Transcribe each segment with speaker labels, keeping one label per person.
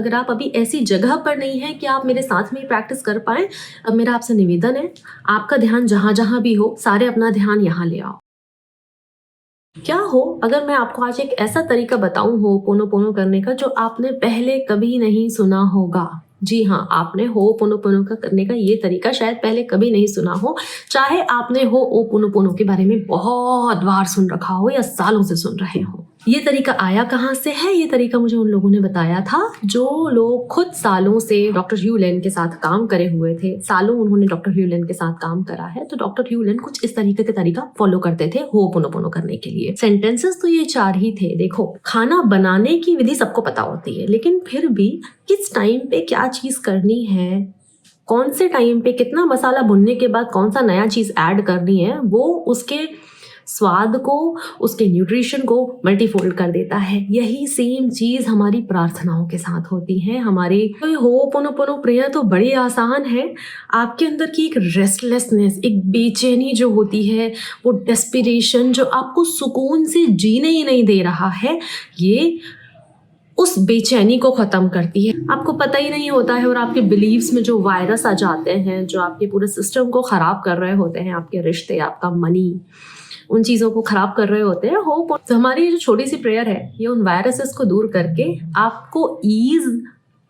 Speaker 1: अगर आप अभी ऐसी जगह पर नहीं हैं कि आप मेरे साथ में प्रैक्टिस कर पाएँ, अब मेरा आपसे निवेदन है, आपका ध्यान जहाँ जहाँ भी हो, सारे अपना ध्यान यहाँ ले आओ। क्या हो अगर मैं आपको आज एक ऐसा तरीका बताऊं होपोनोपोनो करने का जो आपने पहले कभी नहीं सुना होगा। जी हाँ, आपने होपोनोपोनो का करने का ये तरीका शायद पहले कभी नहीं सुना हो, चाहे आपने होपोनोपोनो के बारे में बहुत बार सुन रखा हो या सालों से सुन रहे हो। ये तरीका आया कहाँ से है? ये तरीका मुझे उन लोगों ने बताया था जो लोग खुद सालों से डॉक्टर ह्यू लेन के साथ काम करे हुए थे। सालों उन्होंने डॉक्टर ह्यू लेन के साथ काम करा है, तो डॉक्टर ह्यू लेन कुछ इस तरीके के तरीका फॉलो करते थे होपोनोपोनो करने के लिए। सेंटेंसेस तो ये 4 ही थे। देखो, खाना बनाने की विधि सबको पता होती है, लेकिन फिर भी किस टाइम पे क्या चीज करनी है, कौन से टाइम पे कितना मसाला भुनने के बाद कौन सा नया चीज ऐड करनी है, वो उसके स्वाद को, उसके न्यूट्रिशन को मल्टीफोल्ड कर देता है। यही सेम चीज हमारी प्रार्थनाओं के साथ होती है। हमारी होपोनोपोनो प्रेयर तो बड़ी आसान है। आपके अंदर की एक रेस्टलेसनेस, एक बेचैनी जो होती है, वो डेस्पिरेशन जो आपको सुकून से जीने ही नहीं दे रहा है, ये उस बेचैनी को खत्म करती है। आपको पता ही नहीं होता है और आपके बिलीव्स में जो वायरस आ जाते हैं, जो आपके पूरे सिस्टम को खराब कर रहे होते हैं, आपके रिश्ते, आपका मनी, उन चीज़ों को खराब कर रहे होते हैं। होप तो हमारी जो छोटी सी प्रेयर है, ये उन वायरसेस को दूर करके आपको ईज,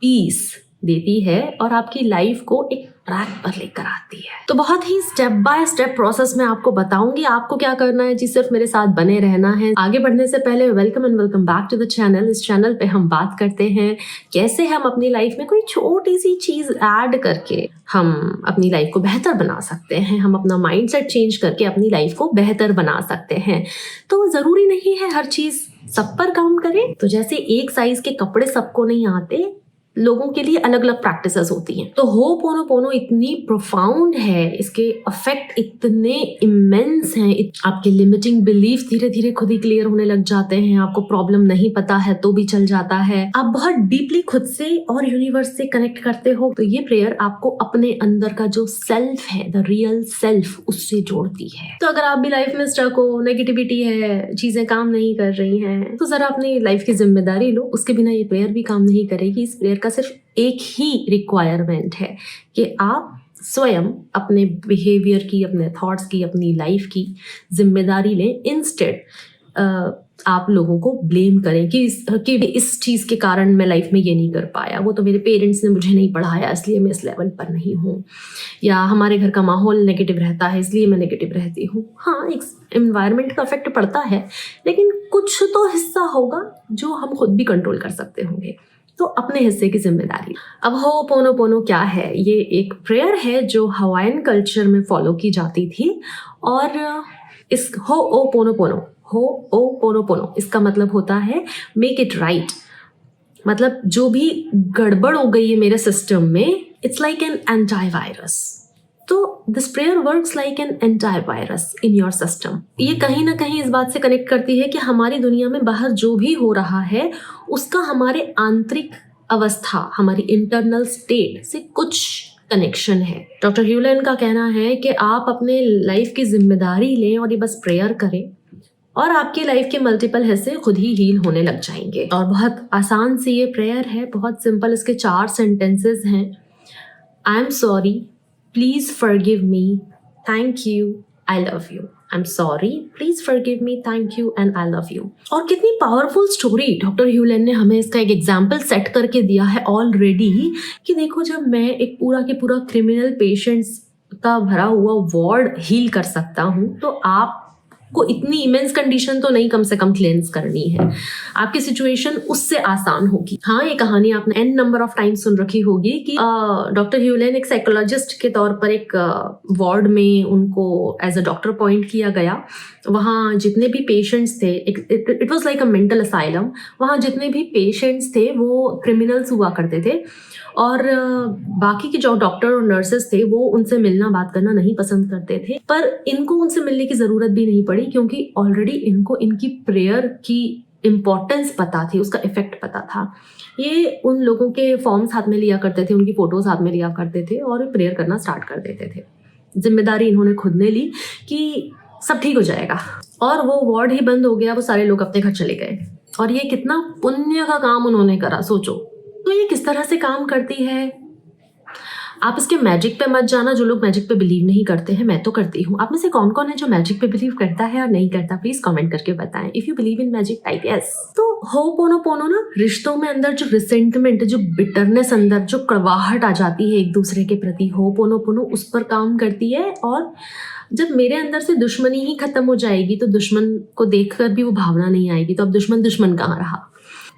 Speaker 1: पीस देती है और आपकी लाइफ को एक ट्रैक पर लेकर आती है। तो बहुत ही स्टेप बाय स्टेप प्रोसेस में आपको बताऊंगी आपको क्या करना है। जी, सिर्फ मेरे साथ बने रहना है। आगे बढ़ने से पहले welcome and welcome back to the channel. इस चैनल पे हम बात करते हैं कैसे हम अपनी लाइफ में कोई छोटी सी चीज ऐड करके हम अपनी लाइफ को बेहतर बना सकते हैं। हम अपना माइंडसेट चेंज करके अपनी लाइफ को बेहतर बना सकते हैं। तो जरूरी नहीं है हर चीज सब पर काम करे। तो जैसे एक साइज के कपड़े सबको नहीं आते, लोगों के लिए अलग अलग प्रैक्टिसेस होती हैं। तो होपोनोपोनो इतनी प्रोफाउंड है, इसके इफेक्ट इतने इमेंस हैं। आपके लिमिटिंग बिलीफ धीरे धीरे खुद ही क्लियर होने लग जाते हैं। आपको प्रॉब्लम नहीं पता है तो भी चल जाता है। आप बहुत डीपली खुद से और यूनिवर्स से कनेक्ट करते हो। तो ये प्रेयर आपको अपने अंदर का जो सेल्फ है, द रियल सेल्फ, उससे जोड़ती है। तो अगर आप भी लाइफ में स्टक हो, नेगेटिविटी है, चीजें काम नहीं कर रही हैं, तो जरा अपनी लाइफ की जिम्मेदारी लो। उसके बिना ये प्रेयर भी काम नहीं करेगी। इस प्रेयर का सिर्फ एक ही रिक्वायरमेंट है कि आप स्वयं अपने बिहेवियर की, अपने थॉट्स की, अपनी लाइफ की जिम्मेदारी लें। इंस्टेड आप लोगों को ब्लेम करें कि इस चीज़ के कारण मैं लाइफ में ये नहीं कर पाया, वो तो मेरे पेरेंट्स ने मुझे नहीं पढ़ाया इसलिए मैं इस लेवल पर नहीं हूँ, या हमारे घर का माहौल नेगेटिव रहता है इसलिए मैं नेगेटिव रहती हूँ। हाँ, एक एनवायरनमेंट का इफेक्ट पड़ता है, लेकिन कुछ तो हिस्सा होगा जो हम खुद भी कंट्रोल कर सकते होंगे। तो अपने हिस्से की जिम्मेदारी। अब होपोनोपोनो क्या है? ये एक प्रेयर है जो हवाईन कल्चर में फॉलो की जाती थी। और इस होपोनोपोनो इसका मतलब होता है मेक इट राइट। मतलब जो भी गड़बड़ हो गई है मेरे सिस्टम में, इट्स लाइक एन एंटीवायरस। तो this prayer works like an antivirus in your system. ये कहीं ना कहीं इस बात से कनेक्ट करती है कि हमारी दुनिया में बाहर जो भी हो रहा है, उसका हमारे आंतरिक अवस्था, हमारी इंटरनल स्टेट से कुछ कनेक्शन है। डॉक्टर ह्यू लेन का कहना है कि आप अपने लाइफ की जिम्मेदारी लें और ये बस प्रेयर करें और आपकी लाइफ के मल्टीपल हिस्से खुद ही हील होने लग जाएंगे। और बहुत आसान सी ये प्रेयर है, बहुत सिंपल। इसके 4 सेंटेंसेस हैं। I am sorry, please forgive me, thank you, I love you. I am sorry, please forgive me, thank you and I love you. और कितनी पावरफुल स्टोरी डॉक्टर ह्यू लेन ने हमें इसका एक एग्जाम्पल सेट करके दिया है ऑलरेडी, कि देखो, जब मैं एक पूरा के पूरा क्रिमिनल पेशेंट्स का भरा हुआ वार्ड हील कर सकता हूँ, तो आप को इतनी इमेंस कंडीशन तो नहीं कम से कम क्लेंस करनी है। आपकी सिचुएशन उससे आसान होगी। हाँ, ये कहानी आपने एन नंबर ऑफ टाइम सुन रखी होगी कि डॉक्टर ह्यू लेन एक साइकोलॉजिस्ट के तौर पर एक वार्ड में उनको एज अ डॉक्टर अपॉइंट किया गया। वहाँ जितने भी पेशेंट्स थे, it was like a mental asylum. वहाँ जितने भी पेशेंट्स थे वो क्रिमिनल्स हुआ करते थे, और बाकी के जो डॉक्टर और नर्सेस थे वो उनसे मिलना बात करना नहीं पसंद करते थे। पर इनको उनसे मिलने की ज़रूरत भी नहीं पड़ी, क्योंकि ऑलरेडी इनको इनकी प्रेयर की इम्पोर्टेंस पता थी, उसका इफेक्ट पता था। ये उन लोगों के फॉर्म्स हाथ में लिया करते थे, उनकी फ़ोटोज़ हाथ में लिया करते थे और प्रेयर करना स्टार्ट कर देते थे। जिम्मेदारी इन्होंने खुद ने ली कि सब ठीक हो जाएगा, और वो वार्ड ही बंद हो गया। वो सारे लोग अपने घर चले गए। और ये कितना पुण्य का काम उन्होंने करा, सोचो। तो ये किस तरह से काम करती है? आप इसके मैजिक पे मत जाना। जो लोग मैजिक पे बिलीव नहीं करते हैं, मैं तो करती हूँ। आप में से कौन कौन है जो मैजिक पे बिलीव करता है और नहीं करता? प्लीज कमेंट करके बताएं। If you believe in magic, type yes. तो होपोनोपोनो ना रिश्तों में अंदर जो रिसेंटमेंट, जो बिटरनेस, अंदर जो कड़वाहट आ जाती है एक दूसरे के प्रति, होपोनोपोनो उस पर काम करती है। और जब मेरे अंदर से दुश्मनी ही खत्म हो जाएगी तो दुश्मन को देखकर भी वो भावना नहीं आएगी, तो अब दुश्मन दुश्मन कहाँ रहा।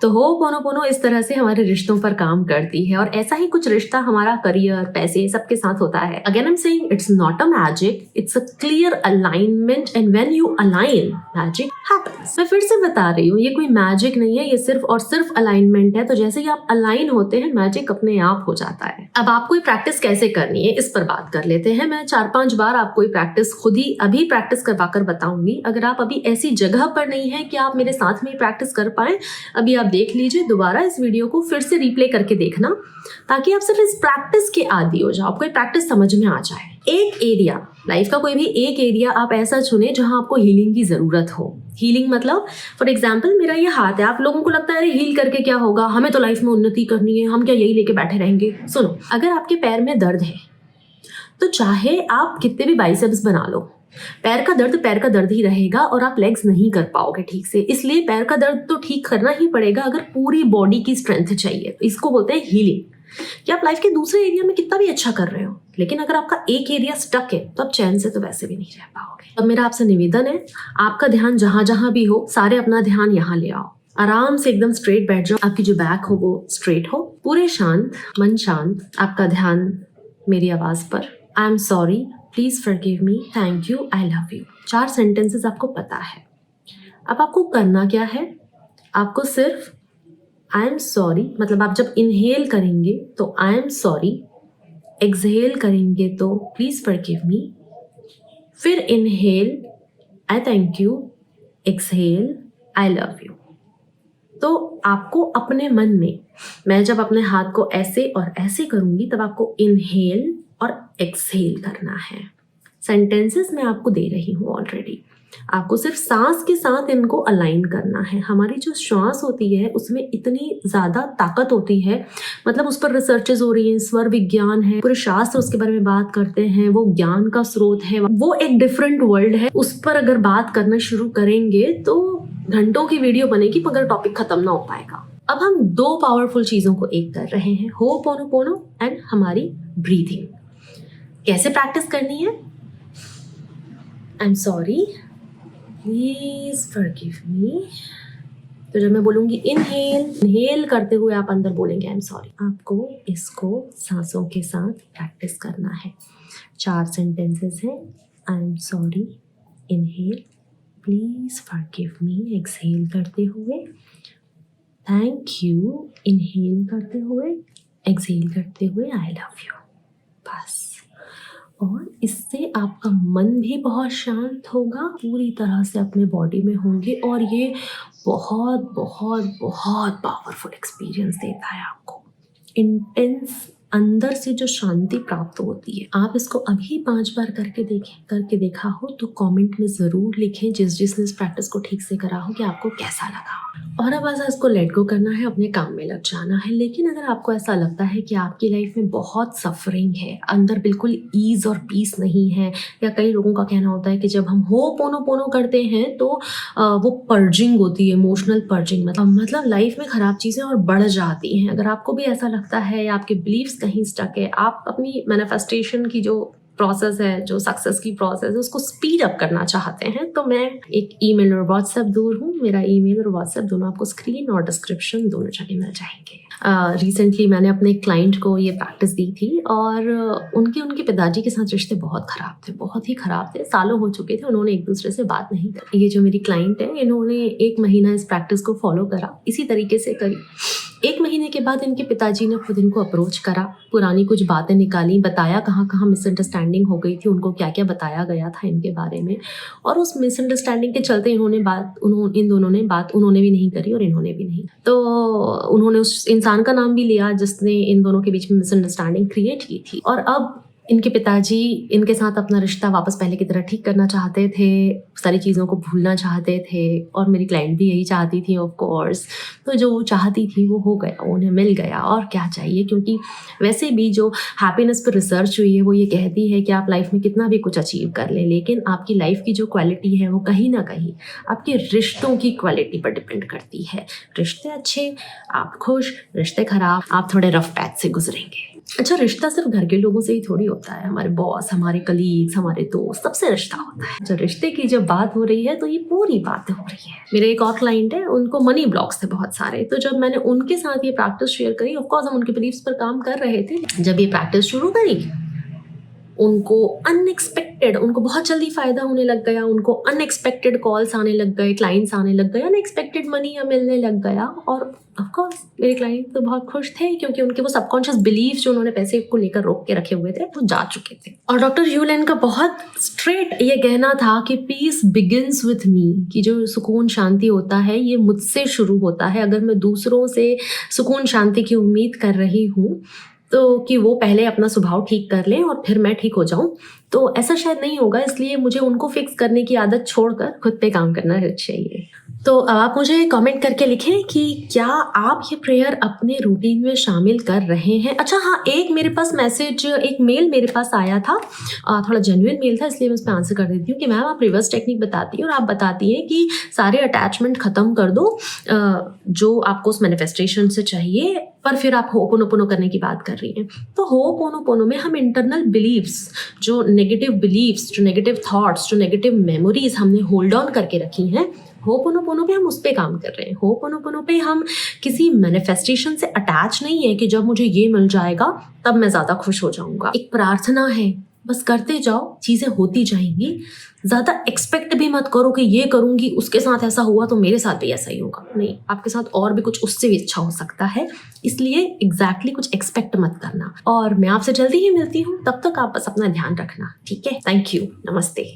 Speaker 1: तो होपोनोपोनो इस तरह से हमारे रिश्तों पर काम करती है। और ऐसा ही कुछ रिश्ता हमारा करियर, पैसे, सबके साथ होता है। Again I am saying it's not a magic, it's a clear alignment, and when you align, magic happens. मैं फिर से बता रही हूँ, ये कोई मैजिक नहीं है, ये सिर्फ और सिर्फ अलाइनमेंट है। तो जैसे ही आप अलाइन होते हैं, मैजिक अपने आप हो जाता है। अब आपको ये प्रैक्टिस कैसे करनी है, इस पर बात कर लेते हैं। मैं 4-5 बार आपको ये प्रैक्टिस खुद ही अभी प्रैक्टिस करवा कर बताऊंगी। अगर आप अभी ऐसी जगह पर नहीं है कि आप मेरे साथ में प्रैक्टिस कर पाए, अभी आप देख लीजिए, दोबारा इस वीडियो को फिर से रिप्ले करके देखना, ताकि आप सिर्फ इस प्रैक्टिस के आदी हो जाओ, आपको ये प्रैक्टिस समझ में आ जाए। एक एरिया, लाइफ का कोई भी एक एरिया आप ऐसा चुने जहां आपको हीलिंग की जरूरत हो। हीलिंग मतलब, फॉर एग्जाम्पल मेरा ये हाथ है। आप लोगों को लगता है हील करके क्या होगा, हमें तो लाइफ में उन्नति करनी है, हम क्या यही लेके बैठे रहेंगे। सुनो, अगर आपके पैर में दर्द है तो चाहे आप कितने भी बाइसेप्स बना लो, पैर का दर्द ही रहेगा और आप लेग्स नहीं कर पाओगे ठीक से। इसलिए पैर का दर्द तो ठीक करना ही पड़ेगा अगर पूरी बॉडी की स्ट्रेंथ चाहिए। तो इसको बोलते हैं हीलिंग। कि आप लाइफ के दूसरे एरिया में कितना भी अच्छा कर रहे हो, लेकिन अगर आपका एक एरिया स्टक है तो आप चैन से तो वैसे भी नहीं रह पाओगे। अब मेरा आपसे निवेदन है, आपका ध्यान जहां जहां भी हो, सारे अपना ध्यान यहाँ ले आओ। आराम से एकदम स्ट्रेट बैठ जाओ। आपकी जो बैक हो वो स्ट्रेट हो, पूरे शांत, मन शांत। आपका ध्यान मेरी आवाज पर। I am sorry, please forgive me, thank you, I love you. 4 sentences आपको पता है। अब आपको करना क्या है, आपको सिर्फ आई एम सॉरी, मतलब आप जब इनहेल करेंगे तो आई एम सॉरी, एक्सहेल करेंगे तो प्लीज फॉरगिव मी, फिर inhale I thank you, exhale I love you. तो आपको अपने मन में, मैं जब अपने हाथ को ऐसे और ऐसे करूंगी तब आपको इनहेल और एक्सहेल करना है। सेंटेंसेस मैं आपको दे रही हूँ ऑलरेडी, आपको सिर्फ सांस के साथ इनको अलाइन करना है। हमारी जो श्वास होती है उसमें इतनी ज़्यादा ताकत होती है, मतलब उस पर रिसर्चेज हो रही हैं, स्वर विज्ञान है, पूरे शास्त्र उसके बारे में बात करते हैं, वो ज्ञान का स्रोत है, वो एक डिफरेंट वर्ल्ड है। उस पर अगर बात करना शुरू करेंगे तो घंटों की वीडियो बनेगी मगर टॉपिक खत्म ना हो पाएगा। अब हम 2 पावरफुल चीज़ों को एक कर रहे हैं, होपोनोपोनो एंड हमारी ब्रीथिंग। कैसे प्रैक्टिस करनी है? I am sorry, please forgive me. तो जब मैं बोलूंगी इनहेल करते हुए आप अंदर बोलेंगे आई एम सॉरी। आपको इसको सांसों के साथ प्रैक्टिस करना है। 4 सेंटेंसेस हैं। I am sorry, inhale, please forgive me, exhale करते हुए, थैंक यू, इनहेल करते हुए, एक्सहेल करते हुए, आई लव यू। बस। और इससे आपका मन भी बहुत शांत होगा, पूरी तरह से अपने बॉडी में होंगे, और ये बहुत बहुत बहुत पावरफुल एक्सपीरियंस देता है आपको। इंटेंस अंदर से जो शांति प्राप्त होती है। आप इसको अभी 5 बार करके देखा हो तो कमेंट में ज़रूर लिखें, जिसने इस प्रैक्टिस को ठीक से करा हो, कि आपको कैसा लगा। और अब ऐसा इसको लेट गो करना है, अपने काम में लग जाना है। लेकिन अगर आपको ऐसा लगता है कि आपकी लाइफ में बहुत सफरिंग है, अंदर बिल्कुल ईज और पीस नहीं है, या कई लोगों का कहना होता है कि जब हम होपोनोपोनो करते हैं तो वो पर्जिंग होती है, इमोशनल पर्जिंग, मतलब लाइफ में ख़राब चीज़ें और बढ़ जाती हैं। अगर आपको भी ऐसा लगता है या आपके बिलीव्स कहीं स्टक है, आप अपनी मैनिफेस्टेशन की जो प्रोसेस है, जो सक्सेस की प्रोसेस है, उसको स्पीड अप करना चाहते हैं, तो मैं एक ईमेल और व्हाट्सएप दूर हूँ। मेरा ईमेल और व्हाट्सएप दोनों आपको स्क्रीन और डिस्क्रिप्शन दोनों जगह मिल जाएंगे। रिसेंटली मैंने अपने क्लाइंट को ये प्रैक्टिस दी थी, और उनके पिताजी के साथ रिश्ते बहुत ख़राब थे, बहुत ही ख़राब थे, सालों हो चुके थे, उन्होंने एक दूसरे से बात नहीं करी। ये जो मेरी क्लाइंट है, इन्होंने 1 महीना इस प्रैक्टिस को फॉलो करा, इसी तरीके से करी। 1 महीने के बाद इनके पिताजी ने खुद इनको अप्रोच करा, पुरानी कुछ बातें निकाली, बताया कहाँ कहाँ मिसअंडरस्टैंडिंग हो गई थी, उनको क्या क्या बताया गया था इनके बारे में, और उस मिसअंडरस्टैंडिंग के चलते इन दोनों ने बात उन्होंने भी नहीं करी और इन्होंने भी नहीं। तो उन्होंने उस इंसान का नाम भी लिया जिसने इन दोनों के बीच में मिसअंडरस्टैंडिंग क्रिएट की थी, और अब इनके पिताजी इनके साथ अपना रिश्ता वापस पहले की तरह ठीक करना चाहते थे, सारी चीज़ों को भूलना चाहते थे और मेरी क्लाइंट भी यही चाहती थी ऑफ कोर्स। तो जो वो चाहती थी वो हो गया, उन्हें मिल गया और क्या चाहिए, क्योंकि वैसे भी जो हैप्पीनेस पर रिसर्च हुई है वो ये कहती है कि आप लाइफ में कितना भी कुछ अचीव कर लें, लेकिन आपकी लाइफ की जो क्वालिटी है वो कहीं ना कहीं आपके रिश्तों की क्वालिटी पर डिपेंड करती है। रिश्ते अच्छे, आप खुश, रिश्ते खराब, आप थोड़े रफ पैच से गुजरेंगे। अच्छा, रिश्ता सिर्फ घर के लोगों से ही थोड़ी होता है, हमारे बॉस, हमारे कलीग्स, हमारे दोस्त, सबसे रिश्ता होता है। जब रिश्ते की जब बात हो रही है तो ये पूरी बात हो रही है। मेरे एक और क्लाइंट है, उनको मनी ब्लॉक्स थे बहुत सारे, तो जब मैंने उनके साथ ये प्रैक्टिस शेयर करी, ऑफ कोर्स हम उनके बिलीव्स पर काम कर रहे थे, जब ये प्रैक्टिस शुरू करी उनको अनएक्सपेक्टेड, उनको बहुत जल्दी फायदा होने लग गया, उनको अनएक्सपेक्टेड कॉल्स आने लग गए, क्लाइंट्स आने लग गए, अनएक्सपेक्टेड मनी मिलने लग गया। और ऑफ कोर्स मेरे क्लाइंट तो बहुत खुश थे, क्योंकि उनके वो सबकॉन्शियस बिलीफ जो उन्होंने पैसे को लेकर रोक के रखे हुए थे वो जा चुके थे। और डॉक्टर ह्यू लेन का बहुत स्ट्रेट ये कहना था कि पीस बिगिंस विथ मी, कि जो सुकून शांति होता है ये मुझसे शुरू होता है। अगर मैं दूसरों से सुकून शांति की उम्मीद कर रही हूँ तो कि वो पहले अपना स्वभाव ठीक कर लें और फिर मैं ठीक हो जाऊं, तो ऐसा शायद नहीं होगा। इसलिए मुझे उनको फिक्स करने की आदत छोड़कर खुद पे काम करना चाहिए। तो आप मुझे कमेंट करके लिखें कि क्या आप ये प्रेयर अपने रूटीन में शामिल कर रहे हैं। अच्छा हाँ, एक मेरे पास मैसेज, एक मेल मेरे पास आया था, थोड़ा जेन्युइन मेल था, इसलिए मैं उस पर आंसर कर देती हूँ कि मैम आप रिवर्स टेक्निक बताती हैं और आप बताती हैं कि सारे अटैचमेंट ख़त्म कर दो जो आपको उस मैनिफेस्टेशन से चाहिए, पर फिर आप होपोनोपोनो करने की बात कर रही हैं। तो होपोनोपोनो में हम इंटरनल बिलीव्स, जो नेगेटिव बिलीव्स, जो नेगेटिव थॉट्स, जो नेगेटिव मेमोरीज हमने होल्ड ऑन करके रखी हैं, होपोनोपोनो पे हम उस पे काम कर रहे हैं। होपोनोपोनो पे हम किसी मैनिफेस्टेशन से अटैच नहीं है कि जब मुझे ये मिल जाएगा तब मैं ज़्यादा खुश हो जाऊंगा। एक प्रार्थना है, बस करते जाओ, चीज़ें होती जाएंगी। ज़्यादा एक्सपेक्ट भी मत करो कि ये करूँगी, उसके साथ ऐसा हुआ तो मेरे साथ भी ऐसा ही होगा। नहीं, आपके साथ और भी कुछ उससे भी अच्छा हो सकता है, इसलिए एग्जैक्टली कुछ एक्सपेक्ट मत करना। और मैं आपसे जल्दी ही मिलती हूँ, तब तक आप बस अपना ध्यान रखना, ठीक है। थैंक यू, नमस्ते।